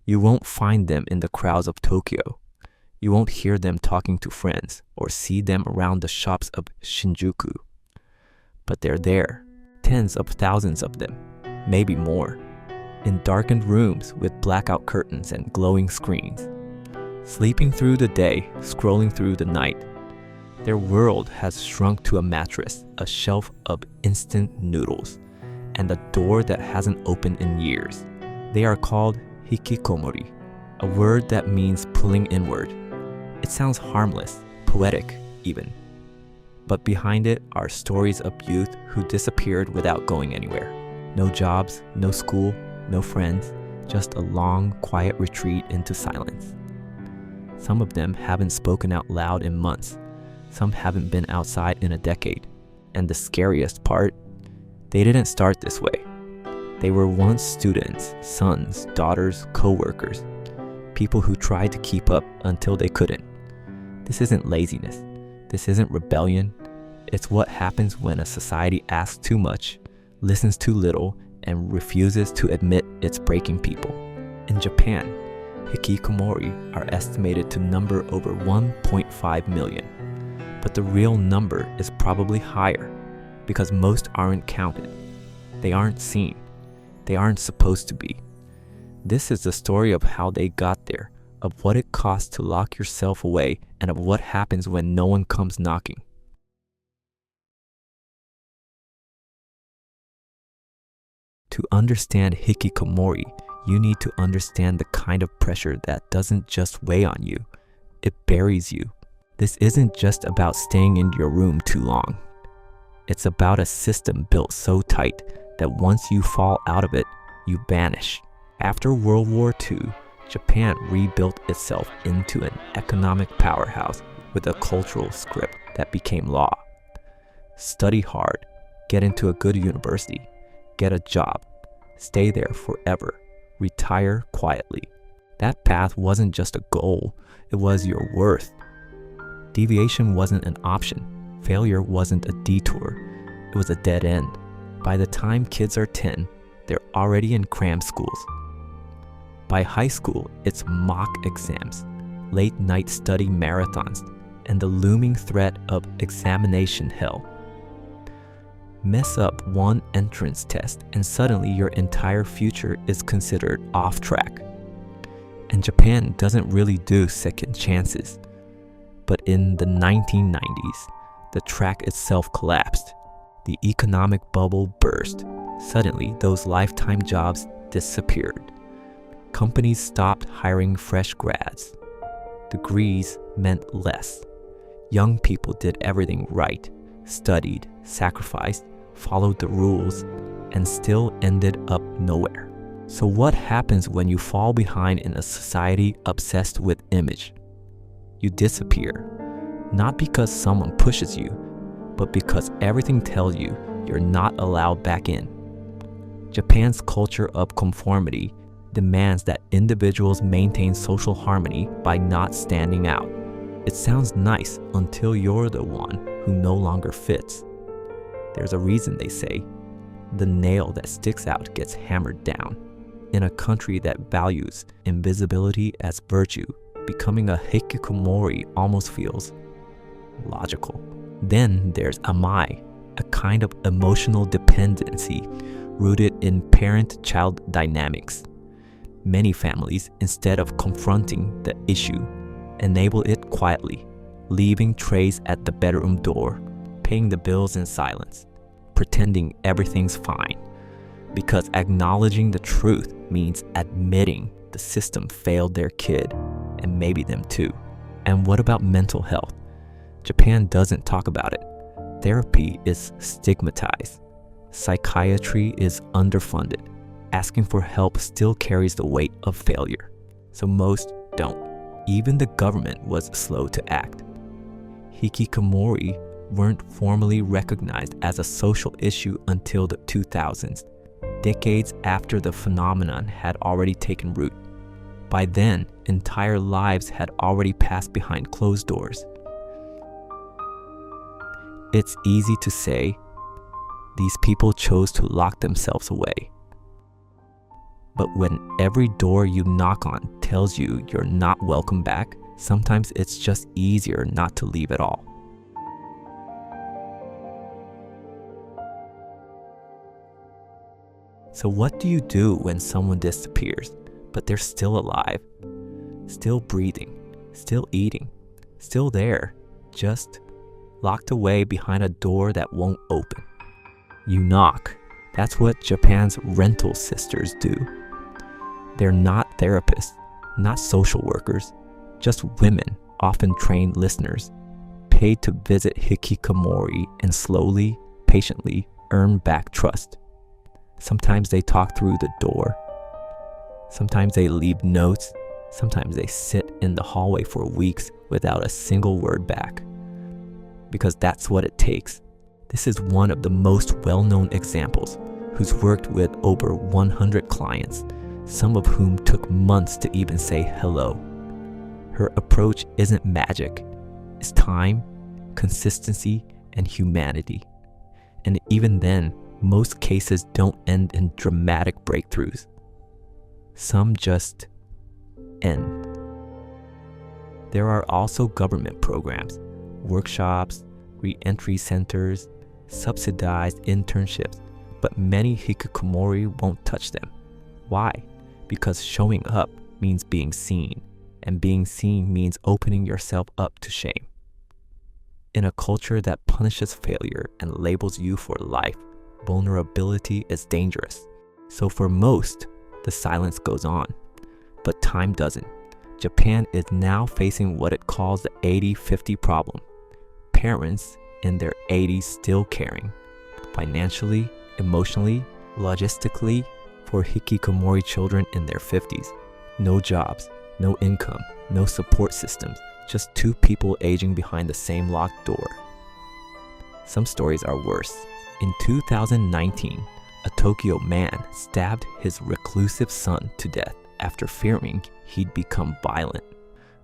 You won't find them in the crowds of Tokyo. You won't hear them talking to friends or see them around the shops of Shinjuku. But they're there, tens of thousands of them, maybe more, in darkened rooms with blackout curtains and glowing screens. Sleeping through the day, scrolling through the night. Their world has shrunk to a mattress, a shelf of instant noodles, and a door that hasn't opened in years. They are called Hikikomori, a word that means pulling inward. It sounds harmless, poetic even. But behind it are stories of youth who disappeared without going anywhere. No jobs, no school, no friends, just a long, quiet retreat into silence. Some of them haven't spoken out loud in months. Some haven't been outside in a decade. And the scariest part, they didn't start this way. They were once students, sons, daughters, co-workers, people who tried to keep up until they couldn't. This isn't laziness. This isn't rebellion. It's what happens when a society asks too much, listens too little, and refuses to admit it's breaking people. In Japan, Hikikomori are estimated to number over 1.5 million. But the real number is probably higher because most aren't counted. They aren't seen. They aren't supposed to be. This is the story of how they got there, of what it costs to lock yourself away, and of what happens when no one comes knocking. To understand Hikikomori, you need to understand the kind of pressure that doesn't just weigh on you, it buries you. This isn't just about staying in your room too long. It's about a system built so tight that once you fall out of it, you vanish. After World War II, Japan rebuilt itself into an economic powerhouse with a cultural script that became law. Study hard, get into a good university, get a job, stay there forever, retire quietly. That path wasn't just a goal, it was your worth. Deviation wasn't an option. Failure wasn't a detour. It was a dead end. By the time kids are 10, they're already in cram schools. By high school, it's mock exams, late night study marathons, and the looming threat of examination hell. Mess up one entrance test and suddenly your entire future is considered off track. And Japan doesn't really do second chances. But in the 1990s, the track itself collapsed. The economic bubble burst. Suddenly, those lifetime jobs disappeared. Companies stopped hiring fresh grads. Degrees meant less. Young people did everything right, studied, sacrificed, followed the rules, and still ended up nowhere. So what happens when you fall behind in a society obsessed with image? You disappear, not because someone pushes you, but because everything tells you you're not allowed back in. Japan's culture of conformity demands that individuals maintain social harmony by not standing out. It sounds nice until you're the one who no longer fits. There's a reason they say, the nail that sticks out gets hammered down. In a country that values invisibility as virtue, becoming a hikikomori almost feels logical. Then there's amai, a kind of emotional dependency rooted in parent-child dynamics. Many families, instead of confronting the issue, enable it quietly, leaving trays at the bedroom door, paying the bills in silence, pretending everything's fine. Because acknowledging the truth means admitting the system failed their kid, and maybe them too. And what about mental health? Japan doesn't talk about it. Therapy is stigmatized. Psychiatry is underfunded. Asking for help still carries the weight of failure. So most don't. Even the government was slow to act. Hikikomori weren't formally recognized as a social issue until the 2000s, decades after the phenomenon had already taken root. By then, entire lives had already passed behind closed doors. It's easy to say, these people chose to lock themselves away. But when every door you knock on tells you you're not welcome back, sometimes it's just easier not to leave at all. So what do you do when someone disappears, but they're still alive, still breathing, still eating, still there, just locked away behind a door that won't open? You knock. That's what Japan's rental sisters do. They're not therapists, not social workers, just women, often trained listeners, paid to visit Hikikomori and slowly, patiently earn back trust. Sometimes they talk through the door. Sometimes they leave notes. Sometimes they sit in the hallway for weeks without a single word back. Because that's what it takes. This is one of the most well-known examples, who's worked with over 100 clients, some of whom took months to even say hello. Her approach isn't magic. It's time, consistency, and humanity. And even then, most cases don't end in dramatic breakthroughs. Some just end. There are also government programs, workshops, re-entry centers, subsidized internships, but many hikikomori won't touch them. Why? Because showing up means being seen, and being seen means opening yourself up to shame. In a culture that punishes failure and labels you for life, vulnerability is dangerous. So for most, the silence goes on. But time doesn't. Japan is now facing what it calls the 80-50 problem. Parents in their 80s still caring, financially, emotionally, logistically, for hikikomori children in their 50s. No jobs, no income, no support systems, just two people aging behind the same locked door. Some stories are worse. In 2019, a Tokyo man stabbed his reclusive son to death after fearing he'd become violent.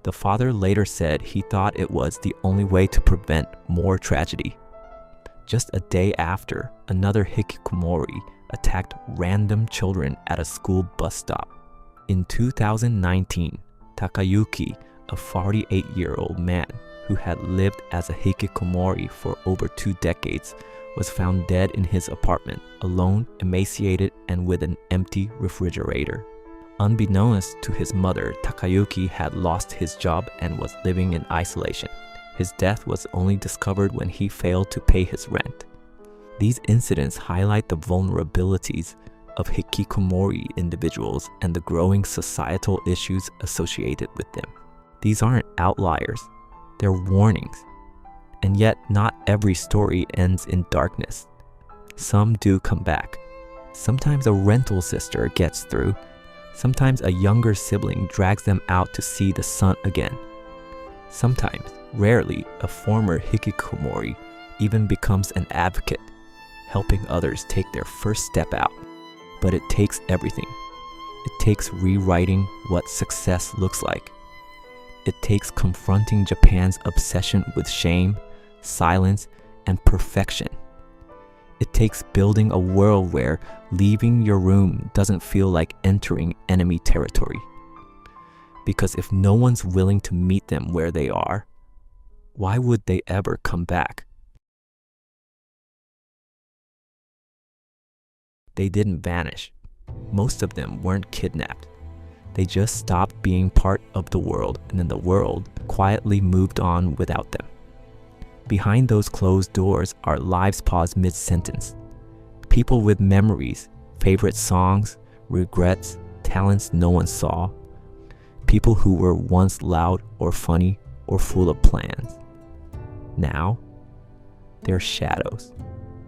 The father later said he thought it was the only way to prevent more tragedy. Just a day after, another hikikomori attacked random children at a school bus stop. In 2019, Takayuki, a 48-year-old man who had lived as a hikikomori for over 2 decades, was found dead in his apartment, alone, emaciated, and with an empty refrigerator. Unbeknownst to his mother, Takayuki had lost his job and was living in isolation. His death was only discovered when he failed to pay his rent. These incidents highlight the vulnerabilities of hikikomori individuals and the growing societal issues associated with them. These aren't outliers, they're warnings. And yet, not every story ends in darkness. Some do come back. Sometimes a rental sister gets through. Sometimes a younger sibling drags them out to see the sun again. Sometimes, rarely, a former hikikomori even becomes an advocate, helping others take their first step out. But it takes everything. It takes rewriting what success looks like. It takes confronting Japan's obsession with shame, silence, and perfection. It takes building a world where leaving your room doesn't feel like entering enemy territory. Because if no one's willing to meet them where they are, why would they ever come back? They didn't vanish. Most of them weren't kidnapped. They just stopped being part of the world, and then the world quietly moved on without them. Behind those closed doors are lives paused mid-sentence. People with memories, favorite songs, regrets, talents no one saw. People who were once loud or funny or full of plans. Now, they're shadows,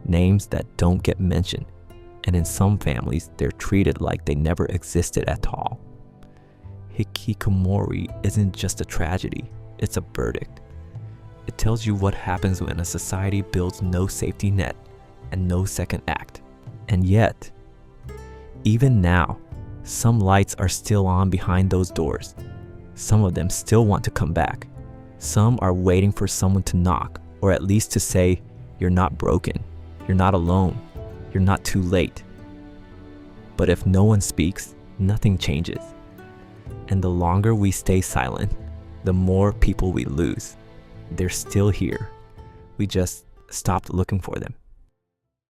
names that don't get mentioned, and in some families, they're treated like they never existed at all. Hikikomori isn't just a tragedy, it's a verdict. It tells you what happens when a society builds no safety net and no second act. And yet, even now, some lights are still on behind those doors. Some of them still want to come back. Some are waiting for someone to knock, or at least to say, "You're not broken, you're not alone, you're not too late." But if no one speaks, nothing changes. And the longer we stay silent, the more people we lose. They're still here. We just stopped looking for them.